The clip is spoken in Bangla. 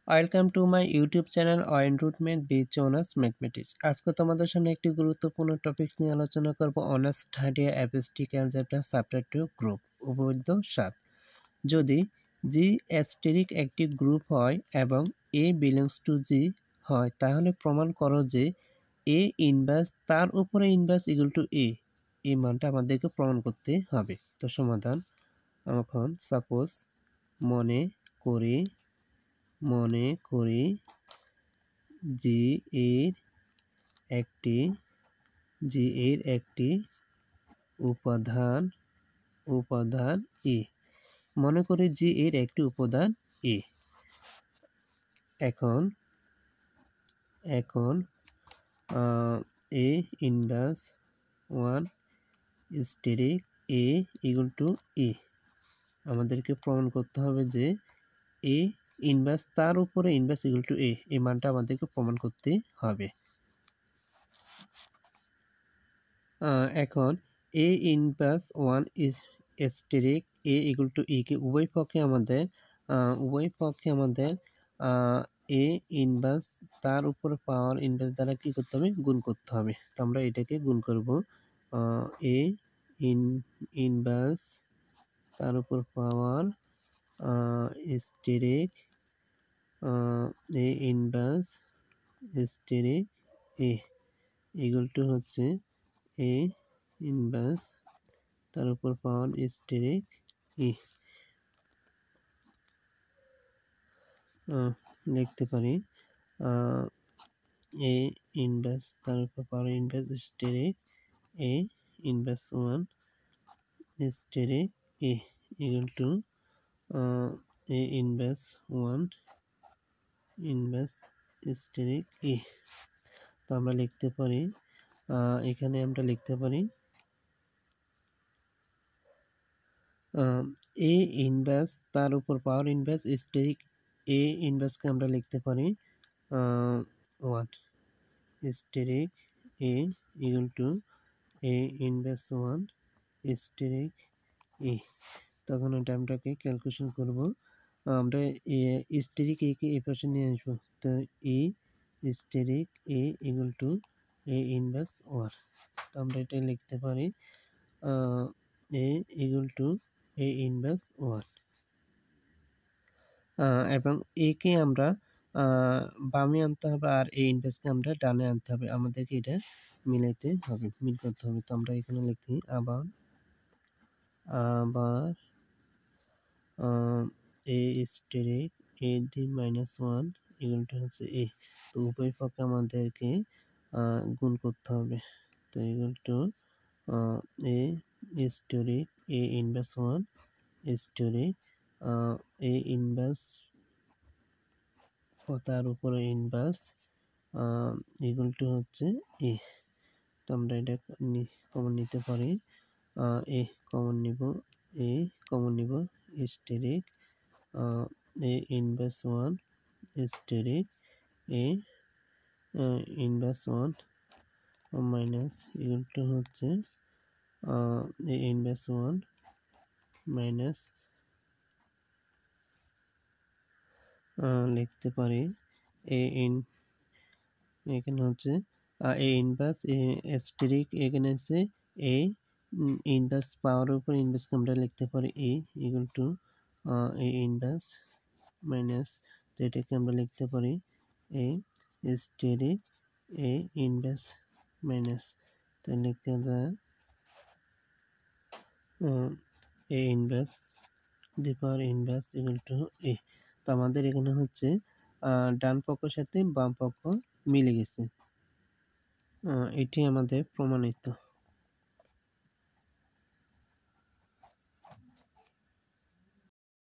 Welcome to my YouTube channel অয়েন রুট ম্যাথ বিচ অনার্স ম্যাথমেটিক্স। আজকে তোমাদের সামনে একটি গুরুত্বপূর্ণ টপিকস নিয়ে আলোচনা করব। Honours third year abstract algebra chapter 2 group উপপাদ্য 7। যদি জি অ্যাস্টেরিক একটি গ্রুপ হয় এবং এ বিলংস টু জি হয়, তাহলে প্রমাণ করো যে এ ইনভার্স তার উপরে ইনভার্স ইকুয়াল টু এ। এই মানটা আমাদেরকে প্রমাণ করতে হবে। তো সমাধান এখন সাপোজ মনে করি জি এর একটি উপাদান এ। মনে করি জি এর একটি উপাদান এ। এখন A inverse 1 asterisk A equal to A. আমাদেরকে প্রমাণ করতে হবে যে এ ইনভার্স তার উপরে ইনভার্স ইকুয়াল টু এ। এই মানটা আমাদেরকে প্রমাণ করতে হবে। এখন A inverse 1 asterisk A equal to E কে উভয় পক্ষে আমাদের এ ইনভার্স তার উপরে পাওয়ার ইনভার্স দ্বারা কি করতে হবে, গুণ করতে হবে। তো আমরা এটাকে গুণ করব। এ ইনভার্স তার উপর power asterisk A inverse asterisk A equal to হচ্ছে এ ইনভার্স তার উপর পাওয়ার স্টেরিক ই। লিখতে পারি এ ইনভার্স তার উপর power inverse asterisk A inverse 1 asterisk A equal to A inverse 1 inverse asterisk A. তো আমরা লিখতে পারি এখানে আমরা লিখতে পারি এ ইনভার্স তার উপর পাওয়ার ইনভার্স স্টেরিক এ ইনভার্সকে আমরা লিখতে পারি 1 asterisk A equal to A inverse 1 asterisk A. তখন এটা আমরাকে ক্যালকুলেশন করব। আমরা স্টেরিক এ কে এই পাশে নিয়ে আসবো। তো এ asterisk A equal to A inverse 1। তো আমরা এটা লিখতে পারি A equal to A inverse 1 এবং এ কে আমরা বামে আনতে হবে আর এ ইনভার্সকে আমরা ডানে আনতে হবে। আমাদেরকে এটা মিলাইতে হবে, মিল করতে হবে। তো আমরা এখানে লিখি আবার এ asterisk A D minus 1 equal to হচ্ছে এ। তো উভয় পক্ষে আমাদেরকে গুণ করতে হবে। তো equal to A asterisk A inverse 1 asterisk A inverse তার উপরে ইনভার্স ইকুয়াল টু হচ্ছে এ। তো আমরা এটা কমন নিতে পারি। এ কমন নিব steric A inverse 1 asterisk A inverse 1 minus equal to হচ্ছে এ ইনভার্স 1 মাইনাস লিখতে পারি এখানে হচ্ছে এ ইনভার্স স্টেরিক, এখানে আছে এ ইনভার্স পাওয়ার উপর ইনভার্সকে আমরা লিখতে পারি A equal to A inverse minus, তো এটাকে আমরা লিখতে পারি A asterisk A inverse minus. তো লিখতে যায় A inverse the power inverse equal to A. তো আমাদের এখানে হচ্ছে ডান পক্ষের সাথে বাম পক্ষ মিলে গেছে। এটি আমাদের প্রমাণিত।